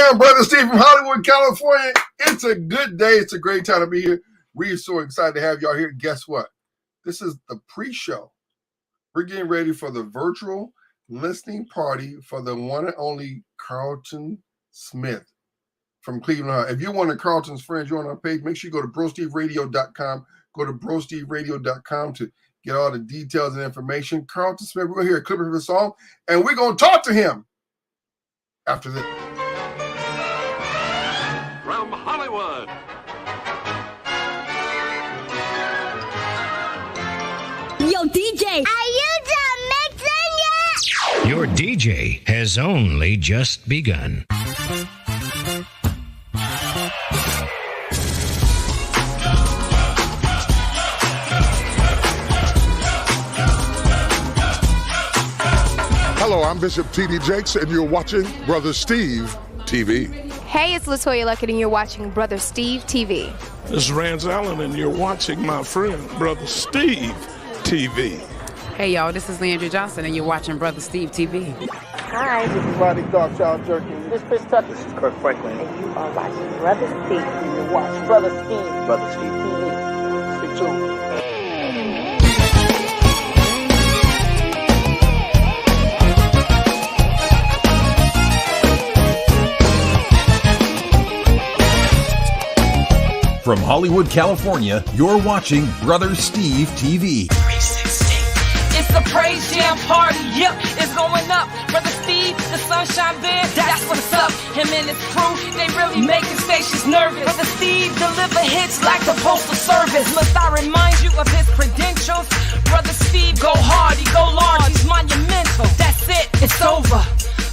am Brother Steve from Hollywood, California. It's a good day. It's a great time to be here. We're so excited to have y'all here. Guess what? This is the pre-show. We're getting ready for the virtual listening party for the one and only Carlton Smith from Cleveland, Ohio. If you're one of Carlton's friends, you're on our page, make sure you go to brosteveradio.com. Go to brosteveradio.com to get all the details and information. Carlton Smith, we're going to hear a clip of his song, and we're going to talk to him after this. From Hollywood, yo, DJ, are you done mixing yet? Your DJ has only just begun. Hello, I'm Bishop T.D. Jakes, and you're watching Brother Steve TV. Hey, it's LaToya Luckett, and you're watching Brother Steve TV. This is Rance Allen, and you're watching my friend, Brother Steve TV. Hey, y'all, this is Leandra Johnson, and you're watching Brother Steve TV. Hi, this is Rodney Darkchild Jerkin. This is Chris Tucker. This is Kirk Franklin. And you are watching Brother Steve. And you watch Brother Steve. Brother Steve TV. Stay tuned. From Hollywood, California, you're watching Brother Steve TV. It's the Praise Jam party, yep, it's going up. Brother Steve, the Sunshine Band, that's what's up. Him and his crew, they really making stations nervous. Brother Steve deliver hits like the Postal Service. Must I remind you of his credentials? Brother Steve go hard, he go large, he's monumental. That's it, it's over.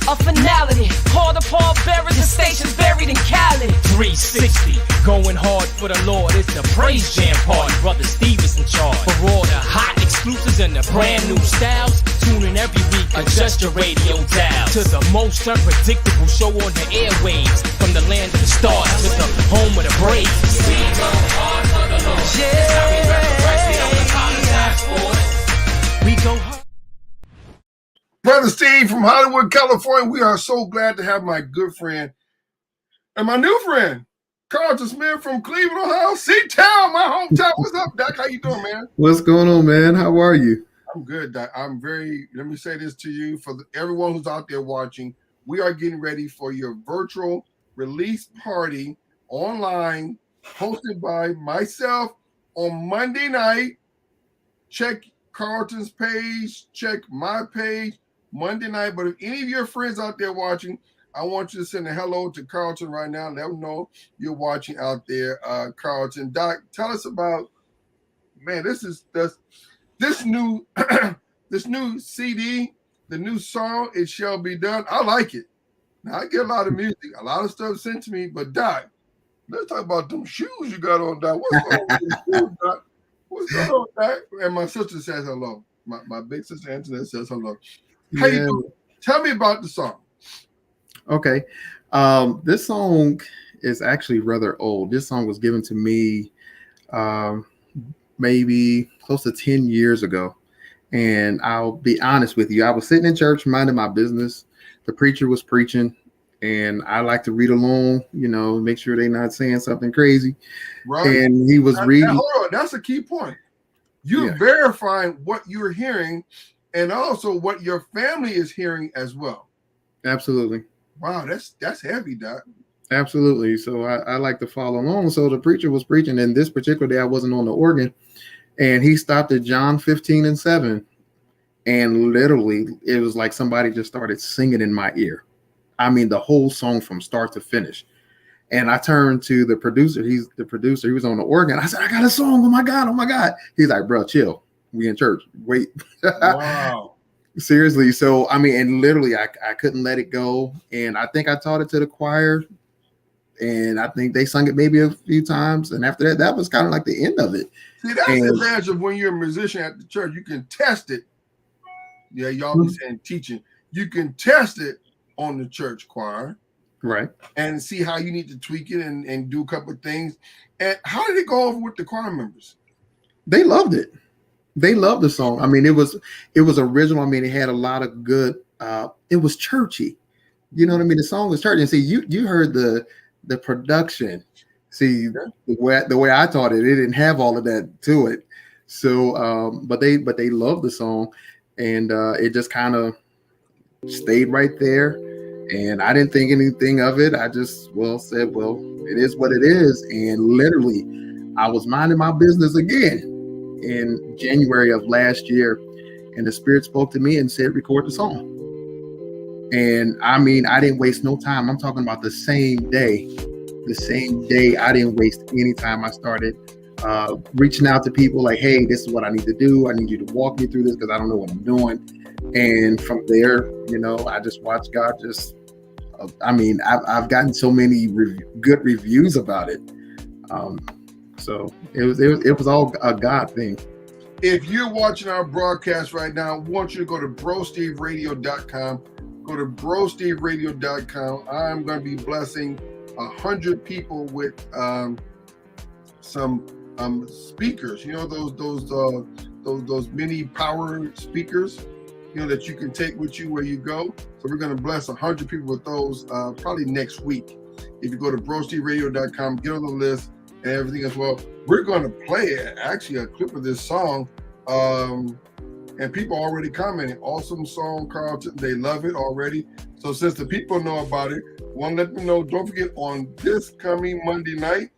A finality, call the Paul Bearers, the station's buried in Cali. 360, going hard for the Lord. It's the Praise Jam party. Brother Steve is in charge. For all the hot exclusives and the brand new styles, tune in every week, adjust your radio dial to the most unpredictable show on the airwaves. From the land of the stars to the home of the Braves. We go hard for the Lord. Yeah. It's how we reverence, we don't apologize for it. We go hard. Brother Steve from Hollywood, California. We are so glad to have my good friend and my new friend, Carlton Smith from Cleveland, Ohio. C-Town, my hometown. What's up, Doc? How you doing, man? What's going on, man? How are you? I'm good, Doc. Let me say this to you, for everyone who's out there watching, we are getting ready for your virtual release party online, hosted by myself on Monday night. Check Carlton's page, check my page. Monday night, but if any of your friends out there watching, I want you to send a hello to Carlton right now. Let them know you're watching out there, Carlton. Doc, tell us about, man, this new this new CD, the new song, It Shall Be Done. I like it. Now, I get a lot of music, a lot of stuff sent to me, but Doc, let's talk about them shoes you got on, Doc. What's going on with them shoes, Doc? What's going on, Doc? And my sister says hello. My big sister Antoinette says hello. How you doing? Tell me about the song. Okay. This song is actually rather old. This song was given to me maybe close to 10 years ago. And I'll be honest with you. I was sitting in church minding my business. The preacher was preaching, and I like to read along, make sure they're not saying something crazy. Right. And he was reading. Hold on. That's a key point. You're verifying what you're hearing and also what your family is hearing as well. Absolutely. Wow, that's heavy, Doc. Absolutely. So I like to follow along. So the preacher was preaching, and this particular day I wasn't on the organ, and he stopped at John 15:7, and literally it was like somebody just started singing in my ear. I mean, the whole song from start to finish. And I turned to the producer. He's the producer. He was on the organ. I said, I got a song. Oh my God. He's like, bro, chill. We in church. Wait. Wow. Seriously. So, I mean, and literally I couldn't let it go. And I think I taught it to the choir. And I think they sung it maybe a few times. And after that was kind of like the end of it. See, that's the advantage of when you're a musician at the church. You can test it. Yeah, y'all be saying teaching. You can test it on the church choir. Right. And see how you need to tweak it and do a couple of things. And how did it go over with the choir members? They loved it. They loved the song. I mean, it was original. I mean, it had a lot of good, it was churchy. You know what I mean? The song was charging. See, you heard the production. See, the way I taught it didn't have all of that to it. So, but they loved the song, and it just kind of stayed right there. And I didn't think anything of it. I just said, it is what it is. And literally, I was minding my business again in January of last year, and the Spirit spoke to me and said, record the song. And I mean, I didn't waste no time. I'm talking about the same day. I didn't waste any time. I started reaching out to people like, hey, this is what I need to do. I need you to walk me through this because I don't know what I'm doing. And from there, I just watched God just, I've gotten so many good reviews about it. So it was all a God thing. If you're watching our broadcast right now, I want you to go to brosteveradio.com. Go to brosteveradio.com. I'm going to be blessing 100 people with some speakers. Those mini power speakers, that you can take with you where you go. So we're going to bless 100 people with those probably next week. If you go to brosteveradio.com, get on the list and everything as well. We're going to play actually a clip of this song. And people already commenting, awesome song, Carlton. They love it already. So since the people know about it, want to let them know, don't forget on this coming Monday night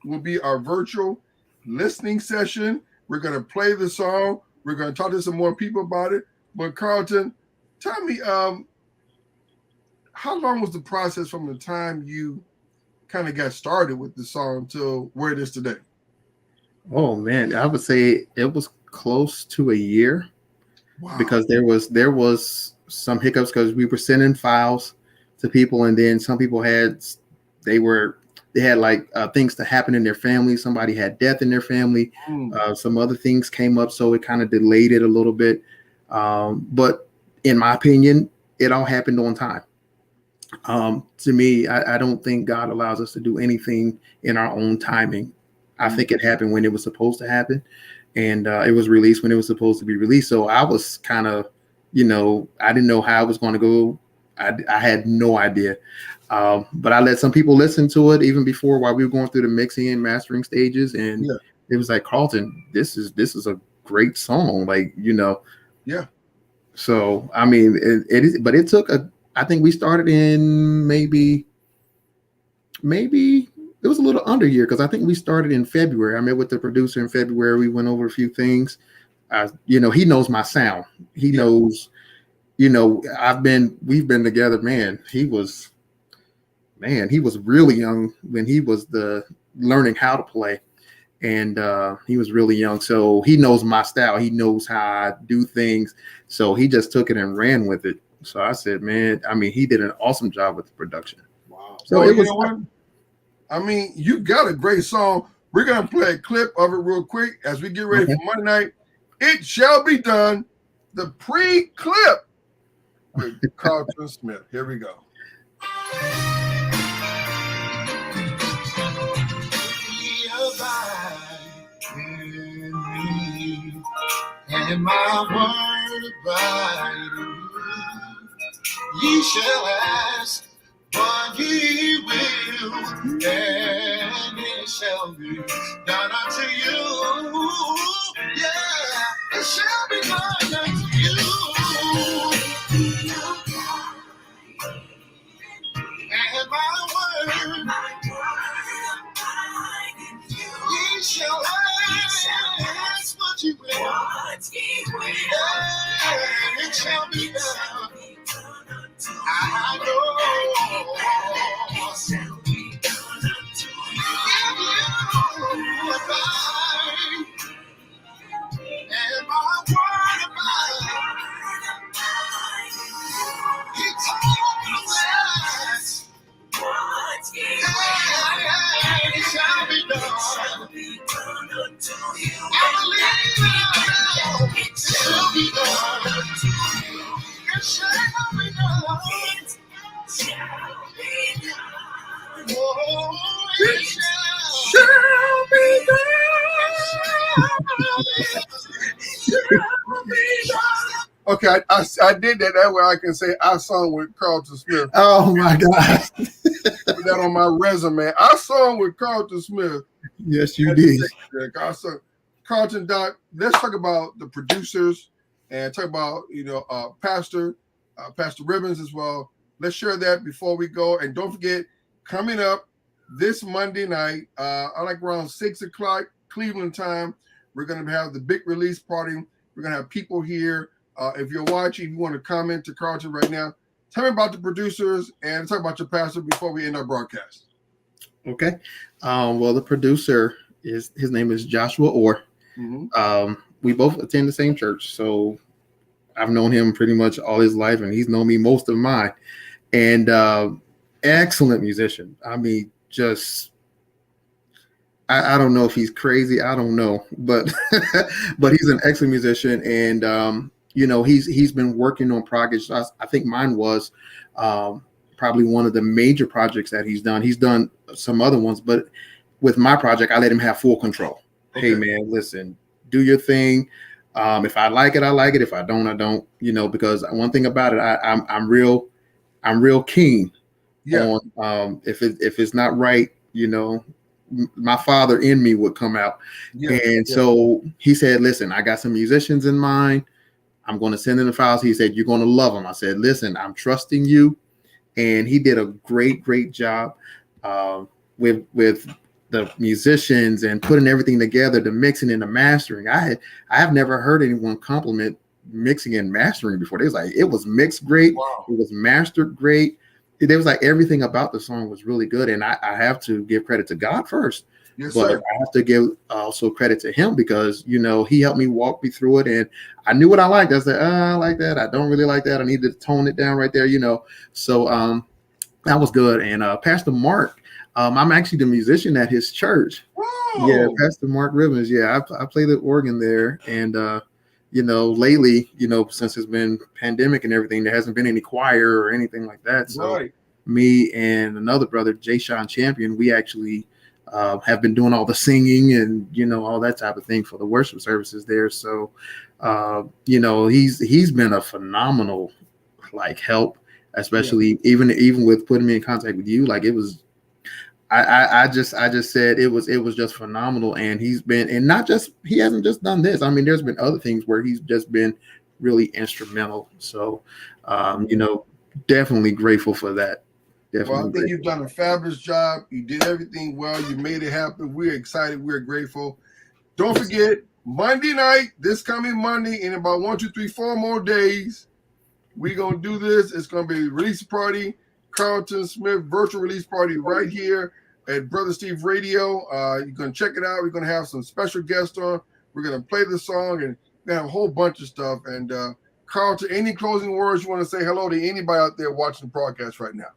will be our virtual listening session. We're going to play the song. We're going to talk to some more people about it. But Carlton, tell me, how long was the process from the time you kind of got started with the song till where it is today? Oh man, I would say it was close to a year. Wow. Because there was some hiccups because we were sending files to people, and then some people had like things to happen in their family. Somebody had death in their family. Some other things came up, so it kind of delayed it a little bit. But in my opinion, it all happened on time. To me, I don't think God allows us to do anything in our own timing. I think it happened when it was supposed to happen, and it was released when it was supposed to be released. So I was kind of, I didn't know how it was going to go. I had no idea. But I let some people listen to it even before while we were going through the mixing and mastering stages. And it was like, Carlton, this is a great song. Like, Yeah. So, I mean, it is, but it took I think we started in maybe it was a little under a year, because I think we started in February. I met with the producer in February. We went over a few things. He knows my sound. He knows, we've been together, man. He was really young when he was learning how to play. And he was really young. So he knows my style. He knows how I do things. So he just took it and ran with it. So I said, man, he did an awesome job with the production. Wow. So well, it was. You got a great song. We're going to play a clip of it real quick as we get ready for Monday night. It Shall Be Done, the pre-clip with Carlton Smith. Here we go. And my word abide in you. Ye shall ask, but ye will, and it shall be done unto you. Yeah, it shall be done unto you. And my word, ye shall ask, but ye will, and it shall be done. I know it shall be done unto you. Abide, and my word abide. He told us that it shall be done unto you. I believe it shall be done unto you. It shall be done. It shall be done. Oh, it shall be done. It shall be done. Okay, I did that. That way I can say I sung with Carlton Smith. Oh my God. Put that on my resume. I sung with Carlton Smith. Yes, you did. I sung. Carlton, Doc, let's talk about the producers and talk about, Pastor Ribbons as well. Let's share that before we go. And don't forget, coming up this Monday night, I like around 6 o'clock Cleveland time, we're going to have the big release party. We're going to have people here. If you're watching, if you want to comment to Carlton right now, tell me about the producers and talk about your pastor before we end our broadcast. Okay. Well, the producer his name is Joshua Orr. Mm-hmm. We both attend the same church, so I've known him pretty much all his life, and he's known me most of mine. And excellent musician. I mean, just I don't know if he's crazy. I don't know, but but he's an excellent musician, and he's been working on projects. I think mine was probably one of the major projects that he's done. He's done some other ones, but with my project, I let him have full control. Okay. Hey man, listen, do your thing. If I like it, I like it. If I don't, I don't. Because one thing about it, I'm real keen on if it's not right. My father in me would come out. So he said, listen, I got some musicians in mind. I'm going to send in the files. He said, you're going to love them. I said, listen, I'm trusting you. And he did a great job with the musicians and putting everything together, the mixing and the mastering. I have never heard anyone compliment mixing and mastering before. They was like, it was mixed great. Wow. It was mastered great. It was like everything about the song was really good. And I have to give credit to God first. Yes, but sir. I have to give also credit to him because, he helped me walk me through it. And I knew what I liked. I said, I like that. I don't really like that. I need to tone it down right there, So that was good. And Pastor Mark, I'm actually the musician at his church. Whoa. Yeah, Pastor Mark Ribbons. Yeah, I play the organ there. And, lately, since it's been pandemic and everything, there hasn't been any choir or anything like that. So me and another brother, Jay Sean Champion, we actually have been doing all the singing and, all that type of thing for the worship services there. So, he's been a phenomenal help, especially even with putting me in contact with you. Like it was, I just said it was just phenomenal. And he hasn't just done this. I mean, there's been other things where he's just been really instrumental. So, definitely grateful for that. Well, I think you've done a fabulous job. You did everything well. You made it happen. We're excited. We're grateful. Don't forget, Monday night, this coming Monday, in about 1, 2, 3, 4 more days, we're going to do this. It's going to be a release party, Carlton Smith virtual release party right here at Brother Steve Radio. You're going to check it out. We're going to have some special guests on. We're going to play the song, and we're going to have a whole bunch of stuff. And Carlton, any closing words you want to say hello to anybody out there watching the broadcast right now?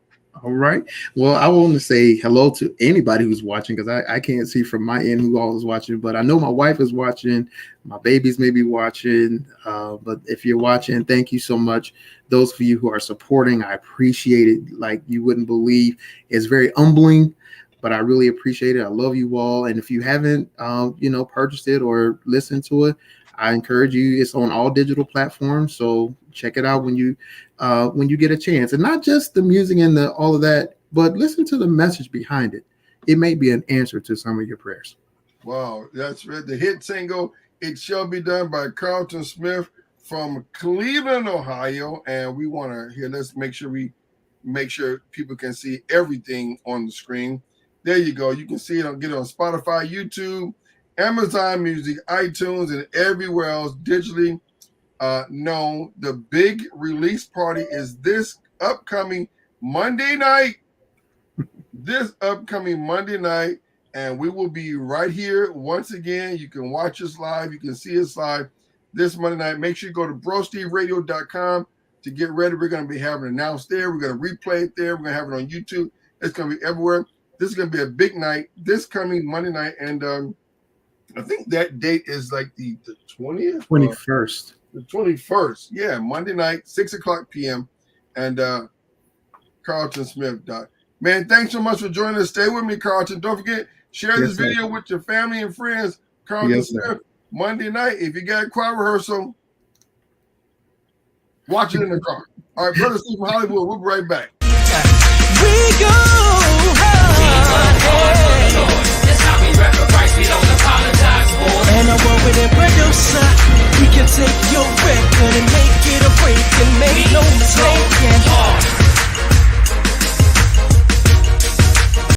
All right. Well, I want to say hello to anybody who's watching because I can't see from my end who all is watching, but I know my wife is watching. My babies may be watching. But if you're watching, thank you so much. Those of you who are supporting, I appreciate it. Like you wouldn't believe. It's very humbling, but I really appreciate it. I love you all. And if you haven't, purchased it or listened to it, I encourage you. It's on all digital platforms, so check it out when you get a chance. And not just the music and all of that, but listen to the message behind it. It may be an answer to some of your prayers. Wow, that's right. The hit single "It Shall Be Done" by Carlton Smith from Cleveland, Ohio, and we want to hear. Let's make sure people can see everything on the screen. There you go. You can see it get it on Spotify, YouTube, Amazon Music, iTunes, and everywhere else digitally known. The big release party is this upcoming Monday night. And we will be right here once again. You can watch us live. You can see us live this Monday night. Make sure you go to brosteveradio.com to get ready. We're going to be having it announced there. We're going to replay it there. We're going to have it on YouTube. It's going to be everywhere. This is going to be a big night this coming Monday night. And I think that date is like the 20th? 21st. The 21st. Yeah, Monday night, 6 o'clock p.m. And Carlton Smith. Man, thanks so much for joining us. Stay with me, Carlton. Don't forget, share this video with your family and friends. Carlton Smith, Monday night. If you got a choir rehearsal, Watch it in the car. All right, Brother Steve from Hollywood. We'll be right back. We go